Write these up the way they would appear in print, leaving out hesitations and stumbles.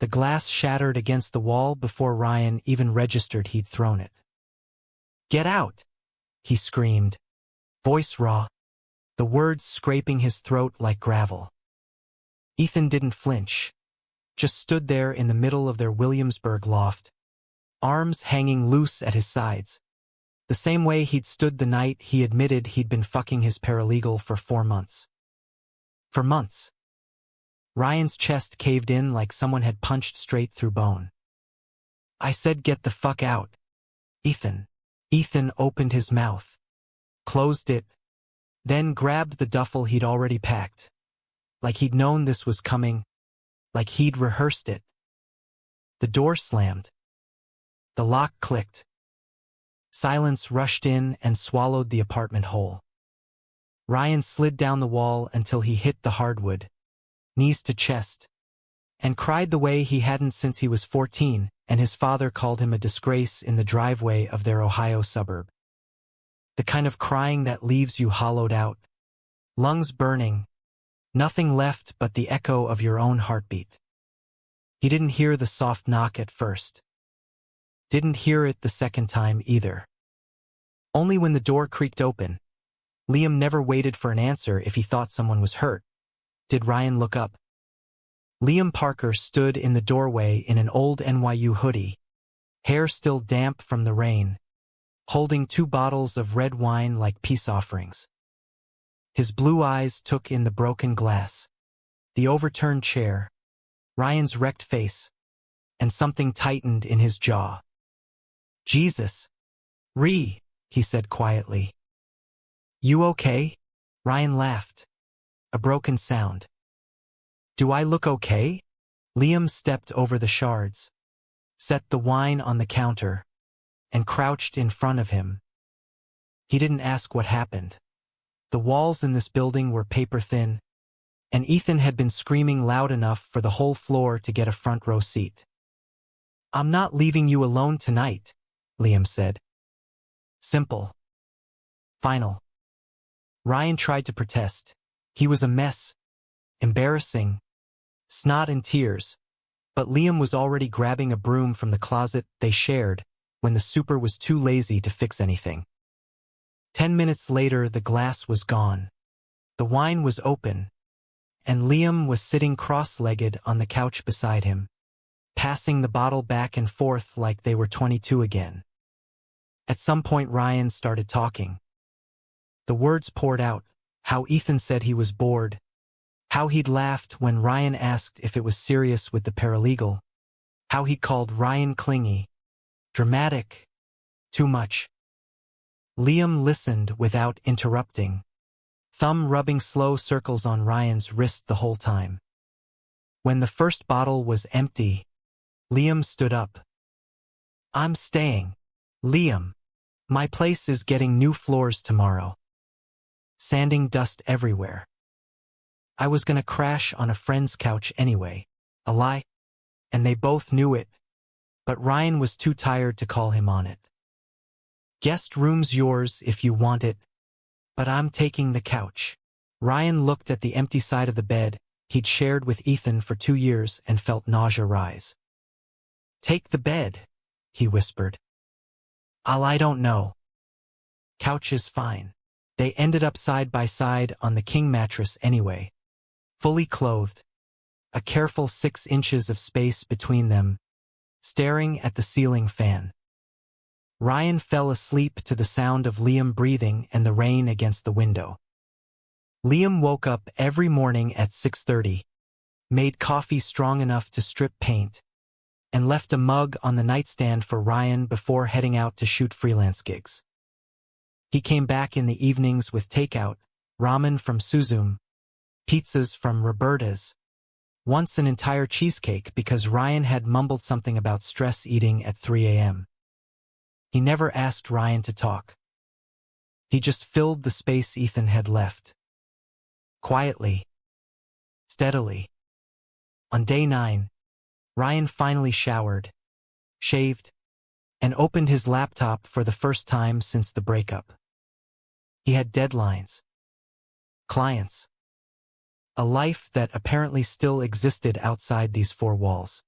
The glass shattered against the wall before Ryan even registered he'd thrown it. "Get out!" he screamed, voice raw, the words scraping his throat like gravel. Ethan didn't flinch, just stood there in the middle of their Williamsburg loft, arms hanging loose at his sides, the same way he'd stood the night he admitted he'd been fucking his paralegal for 4 months. For months. Ryan's chest caved in like someone had punched straight through bone. "I said get the fuck out, Ethan." Ethan opened his mouth, closed it, then grabbed the duffel he'd already packed, like he'd known this was coming, like he'd rehearsed it. The door slammed. The lock clicked. Silence rushed in and swallowed the apartment whole. Ryan slid down the wall until he hit the hardwood, knees to chest, and cried the way he hadn't since he was 14, and his father called him a disgrace in the driveway of their Ohio suburb. The kind of crying that leaves you hollowed out, lungs burning, nothing left but the echo of your own heartbeat. He didn't hear the soft knock at first. Didn't hear it the second time either. Only when the door creaked open. Liam never waited for an answer if he thought someone was hurt. Did Ryan look up? Liam Parker stood in the doorway in an old NYU hoodie, hair still damp from the rain, holding 2 bottles of red wine like peace offerings. His blue eyes took in the broken glass, the overturned chair, Ryan's wrecked face, and something tightened in his jaw. "Jesus, Ree," he said quietly. "You okay?" Ryan laughed. A broken sound. "Do I look okay?" Liam stepped over the shards, set the wine on the counter, and crouched in front of him. He didn't ask what happened. The walls in this building were paper thin, and Ethan had been screaming loud enough for the whole floor to get a front row seat. "I'm not leaving you alone tonight," Liam said. Simple. Final. Ryan tried to protest. He was a mess. Embarrassing. Snot and tears. But Liam was already grabbing a broom from the closet they shared when the super was too lazy to fix anything. 10 minutes later, the glass was gone. The wine was open, and Liam was sitting cross-legged on the couch beside him, passing the bottle back and forth like they were 22 again. At some point, Ryan started talking. The words poured out, how Ethan said he was bored, how he'd laughed when Ryan asked if it was serious with the paralegal, how he called Ryan clingy, dramatic, too much. Liam listened without interrupting, thumb rubbing slow circles on Ryan's wrist the whole time. When the first bottle was empty, Liam stood up. "I'm staying, Liam. My place is getting new floors tomorrow. Sanding dust everywhere. I was gonna crash on a friend's couch anyway. A lie. And they both knew it, but Ryan was too tired to call him on it. Guest room's yours if you want it, but I'm taking the couch." Ryan looked at the empty side of the bed he'd shared with Ethan for 2 years and felt nausea rise. "Take the bed," he whispered. I don't know. Couch is fine." They ended up side by side on the king mattress anyway, fully clothed, a careful 6 inches of space between them, staring at the ceiling fan. Ryan fell asleep to the sound of Liam breathing and the rain against the window. Liam woke up every morning at 6:30, made coffee strong enough to strip paint, and left a mug on the nightstand for Ryan before heading out to shoot freelance gigs. He came back in the evenings with takeout, ramen from Suzum, pizzas from Roberta's, once an entire cheesecake because Ryan had mumbled something about stress eating at 3 a.m. He never asked Ryan to talk. He just filled the space Ethan had left. Quietly. Steadily. On day 9, Ryan finally showered, shaved, and opened his laptop for the first time since the breakup. He had deadlines. Clients. A life that apparently still existed outside these 4 walls.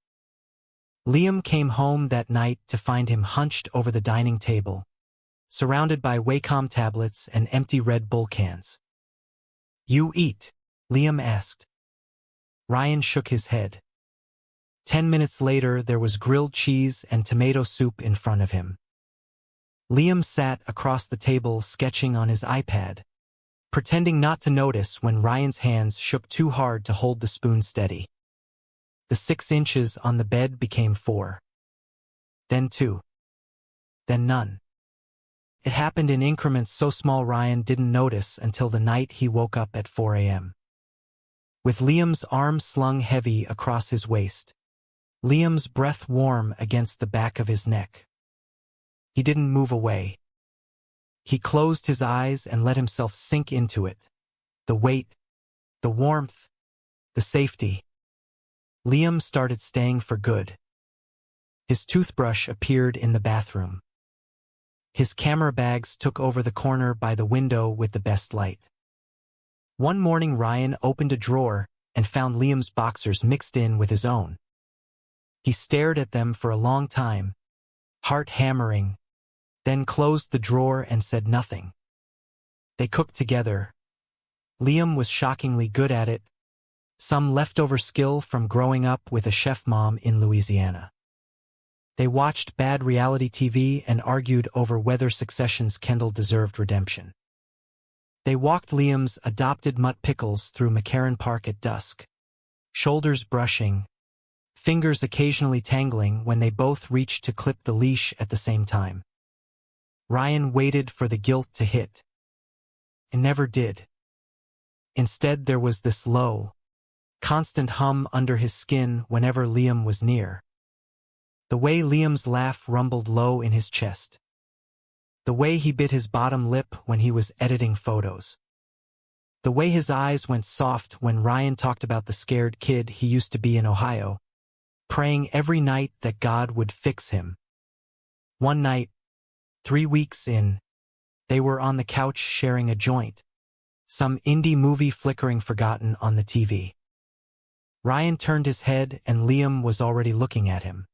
Liam came home that night to find him hunched over the dining table, surrounded by Wacom tablets and empty Red Bull cans. "You eat?" Liam asked. Ryan shook his head. 10 minutes later, there was grilled cheese and tomato soup in front of him. Liam sat across the table sketching on his iPad, pretending not to notice when Ryan's hands shook too hard to hold the spoon steady. The 6 inches on the bed became 4. Then 2. Then none. It happened in increments so small Ryan didn't notice until the night he woke up at 4 a.m. with Liam's arm slung heavy across his waist, Liam's breath warm against the back of his neck. He didn't move away. He closed his eyes and let himself sink into it. The weight, the warmth, the safety. Liam started staying for good. His toothbrush appeared in the bathroom. His camera bags took over the corner by the window with the best light. One morning Ryan opened a drawer and found Liam's boxers mixed in with his own. He stared at them for a long time, heart hammering, then closed the drawer and said nothing. They cooked together. Liam was shockingly good at it, some leftover skill from growing up with a chef mom in Louisiana. They watched bad reality TV and argued over whether Succession's Kendall deserved redemption. They walked Liam's adopted mutt Pickles through McCarran Park at dusk, shoulders brushing, fingers occasionally tangling when they both reached to clip the leash at the same time. Ryan waited for the guilt to hit. It never did. Instead, there was this low, constant hum under his skin whenever Liam was near. The way Liam's laugh rumbled low in his chest. The way he bit his bottom lip when he was editing photos. The way his eyes went soft when Ryan talked about the scared kid he used to be in Ohio, praying every night that God would fix him. One night, 3 weeks in, they were on the couch sharing a joint, some indie movie flickering forgotten on the TV. Ryan turned his head and Liam was already looking at him.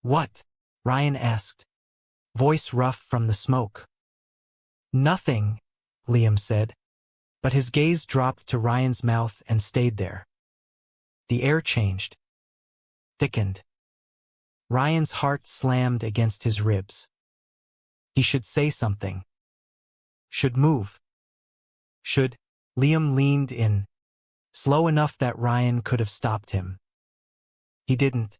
"What?" Ryan asked, voice rough from the smoke. "Nothing," Liam said, but his gaze dropped to Ryan's mouth and stayed there. The air changed, thickened. Ryan's heart slammed against his ribs. He should say something. Should move. Should. Liam leaned in, slow enough that Ryan could have stopped him. He didn't.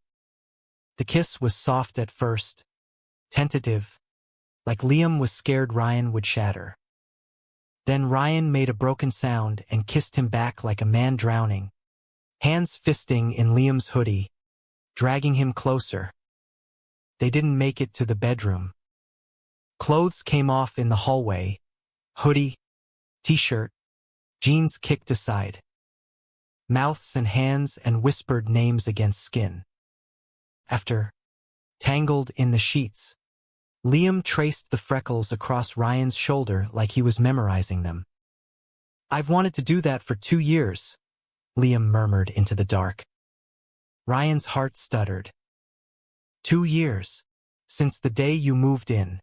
The kiss was soft at first, tentative, like Liam was scared Ryan would shatter. Then Ryan made a broken sound and kissed him back like a man drowning, hands fisting in Liam's hoodie, dragging him closer. They didn't make it to the bedroom. Clothes came off in the hallway, hoodie, t-shirt, jeans kicked aside. Mouths and hands and whispered names against skin. After, tangled in the sheets, Liam traced the freckles across Ryan's shoulder like he was memorizing them. "I've wanted to do that for 2 years," Liam murmured into the dark. Ryan's heart stuttered. 2 years, since the day you moved in.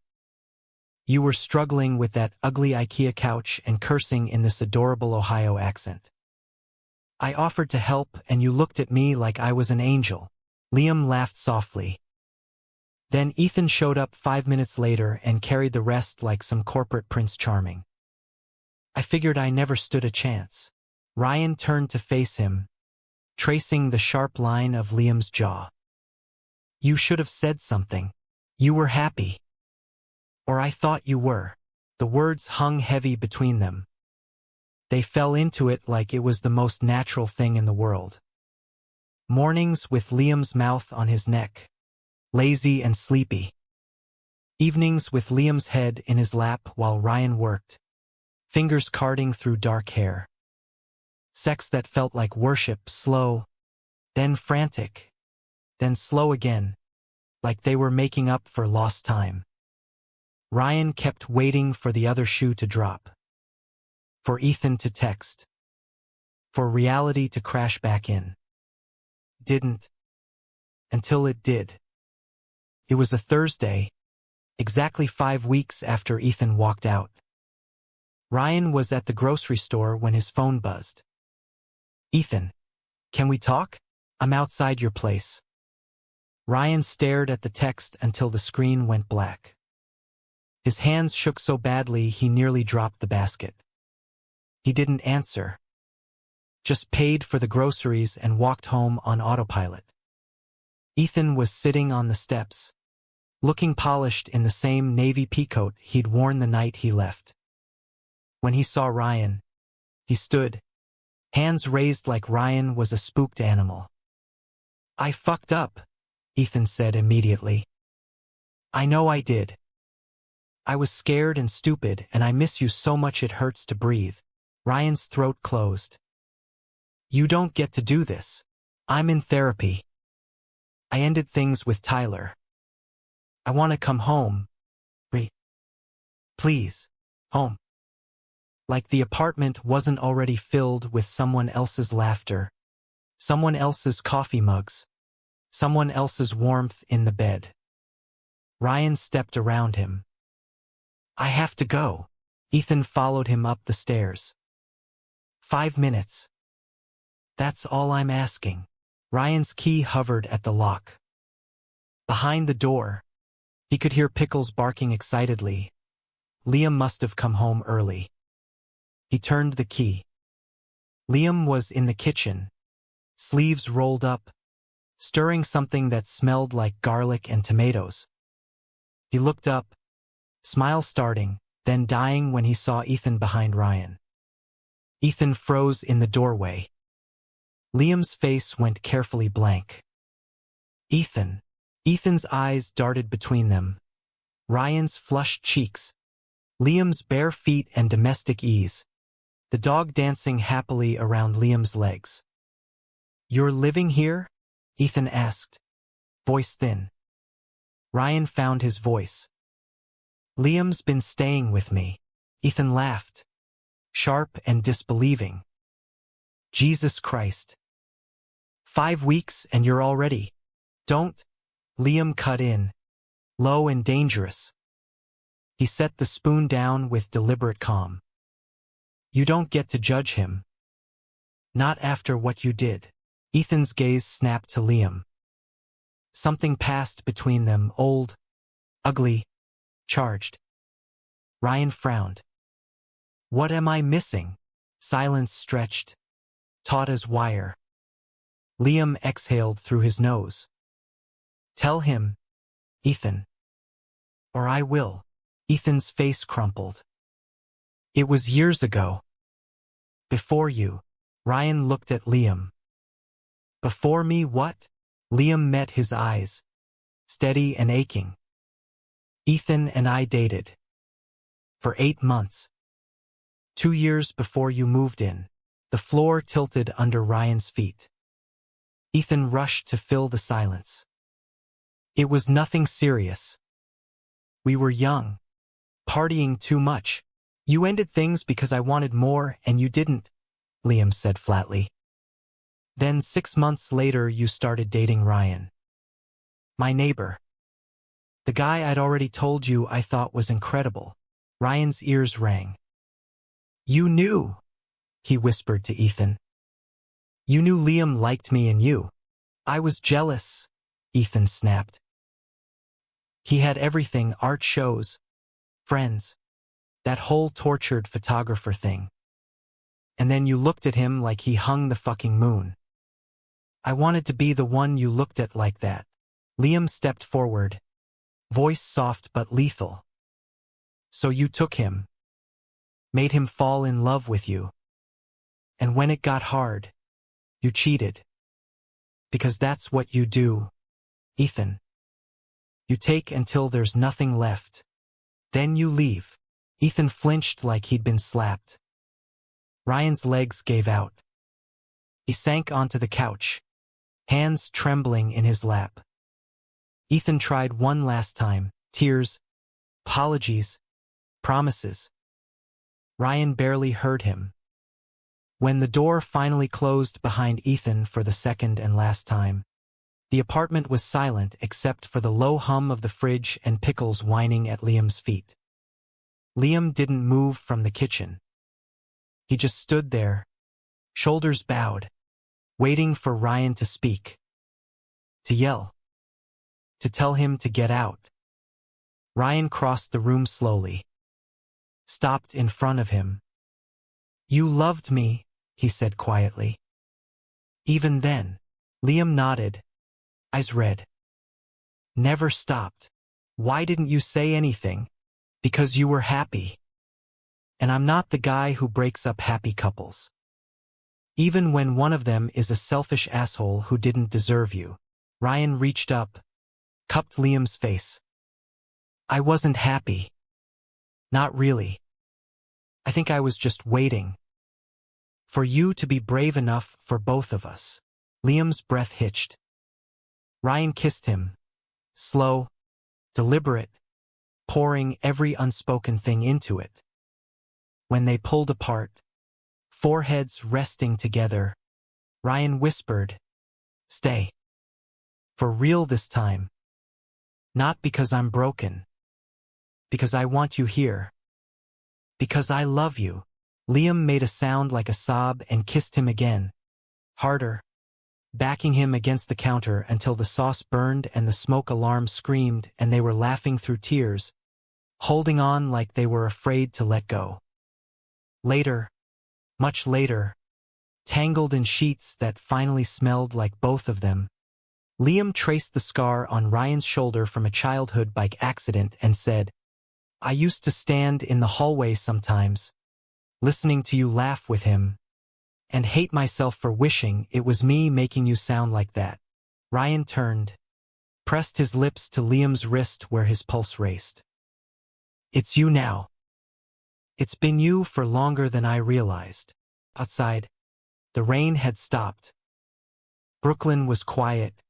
You were struggling with that ugly IKEA couch and cursing in this adorable Ohio accent. I offered to help and you looked at me like I was an angel. Liam laughed softly. Then Ethan showed up 5 minutes later and carried the rest like some corporate Prince Charming. I figured I never stood a chance. Ryan turned to face him, tracing the sharp line of Liam's jaw. You should have said something. You were happy. Or I thought you were. The words hung heavy between them. They fell into it like it was the most natural thing in the world. Mornings with Liam's mouth on his neck, lazy and sleepy. Evenings with Liam's head in his lap while Ryan worked, fingers carding through dark hair. Sex that felt like worship, slow, then frantic, then slow again, like they were making up for lost time. Ryan kept waiting for the other shoe to drop, for Ethan to text, for reality to crash back in. Didn't. Until it did. It was a Thursday, exactly 5 weeks after Ethan walked out. Ryan was at the grocery store when his phone buzzed. "Ethan, can we talk? I'm outside your place." Ryan stared at the text until the screen went black. His hands shook so badly he nearly dropped the basket. He didn't answer. Just paid for the groceries and walked home on autopilot. Ethan was sitting on the steps, looking polished in the same navy peacoat he'd worn the night he left. When he saw Ryan, he stood, hands raised like Ryan was a spooked animal. "I fucked up," Ethan said immediately. "I know I did. I was scared and stupid, and I miss you so much it hurts to breathe." Ryan's throat closed. "You don't get to do this. I'm in therapy. I ended things with Tyler. I want to come home. Please. Home." Like the apartment wasn't already filled with someone else's laughter, someone else's coffee mugs, someone else's warmth in the bed. Ryan stepped around him. "I have to go." Ethan followed him up the stairs. 5 minutes. "That's all I'm asking." Ryan's key hovered at the lock. Behind the door, he could hear Pickles barking excitedly. Liam must have come home early. He turned the key. Liam was in the kitchen, sleeves rolled up, stirring something that smelled like garlic and tomatoes. He looked up, smile starting, then dying when he saw Ethan behind Ryan. Ethan froze in the doorway. Liam's face went carefully blank. "Ethan." Ethan's eyes darted between them. Ryan's flushed cheeks. Liam's bare feet and domestic ease. The dog dancing happily around Liam's legs. "You're living here?" Ethan asked, voice thin. Ryan found his voice. "Liam's been staying with me." Ethan laughed, sharp and disbelieving. "Jesus Christ. 5 weeks and you're already." "Don't," Liam cut in, low and dangerous. He set the spoon down with deliberate calm. "You don't get to judge him. Not after what you did." Ethan's gaze snapped to Liam. Something passed between them, old, ugly, charged. Ryan frowned. "What am I missing?" Silence stretched, taut as wire. Liam exhaled through his nose. "Tell him, Ethan. Or I will." Ethan's face crumpled. "It was years ago. Before you." Ryan looked at Liam. "Before me what?" Liam met his eyes, steady and aching. "Ethan and I dated. For 8 months. 2 years before you moved in." The floor tilted under Ryan's feet. Ethan rushed to fill the silence. "It was nothing serious. We were young, partying too much. You ended things because I wanted more and you didn't," Liam said flatly. "Then 6 months later you started dating Ryan. My neighbor. The guy I'd already told you I thought was incredible." Ryan's ears rang. "You knew," he whispered to Ethan. "You knew Liam liked me and you." "I was jealous," Ethan snapped. "He had everything, art shows, friends, that whole tortured photographer thing. And then you looked at him like he hung the fucking moon. I wanted to be the one you looked at like that." Liam stepped forward, voice soft but lethal. "So you took him, made him fall in love with you. And when it got hard, you cheated. Because that's what you do, Ethan. You take until there's nothing left. Then you leave." Ethan flinched like he'd been slapped. Ryan's legs gave out. He sank onto the couch, hands trembling in his lap. Ethan tried one last time, tears, apologies, promises. Ryan barely heard him. When the door finally closed behind Ethan for the second and last time, The apartment was silent except for the low hum of the fridge and Pickles whining at Liam's feet. Liam didn't move from the kitchen. He just stood there, shoulders bowed, waiting for Ryan to speak, to yell, to tell him to get out. Ryan crossed the room slowly, stopped in front of him. "You loved me," he said quietly. "Even then." Liam nodded, eyes red. "Never stopped. Why didn't you say anything?" "Because you were happy. And I'm not the guy who breaks up happy couples. Even when one of them is a selfish asshole who didn't deserve you." Ryan reached up, cupped Liam's face. "I wasn't happy. Not really. I think I was just waiting for you to be brave enough for both of us." Liam's breath hitched. Ryan kissed him, slow, deliberate, pouring every unspoken thing into it. When they pulled apart, foreheads resting together, Ryan whispered, "Stay. For real this time. Not because I'm broken. Because I want you here. Because I love you." Liam made a sound like a sob and kissed him again, harder, backing him against the counter until the sauce burned and the smoke alarm screamed and they were laughing through tears, holding on like they were afraid to let go. Later, much later, tangled in sheets that finally smelled like both of them, Liam traced the scar on Ryan's shoulder from a childhood bike accident and said, "I used to stand in the hallway sometimes, listening to you laugh with him, and hate myself for wishing it was me making you sound like that." Ryan turned, pressed his lips to Liam's wrist where his pulse raced. "It's you now. It's been you for longer than I realized." Outside, the rain had stopped. Brooklyn was quiet,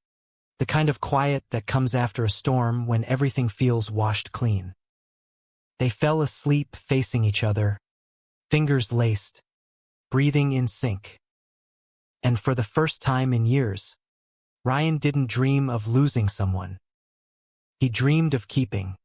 the kind of quiet that comes after a storm when everything feels washed clean. They fell asleep facing each other, fingers laced, breathing in sync. And for the first time in years, Ryan didn't dream of losing someone. He dreamed of keeping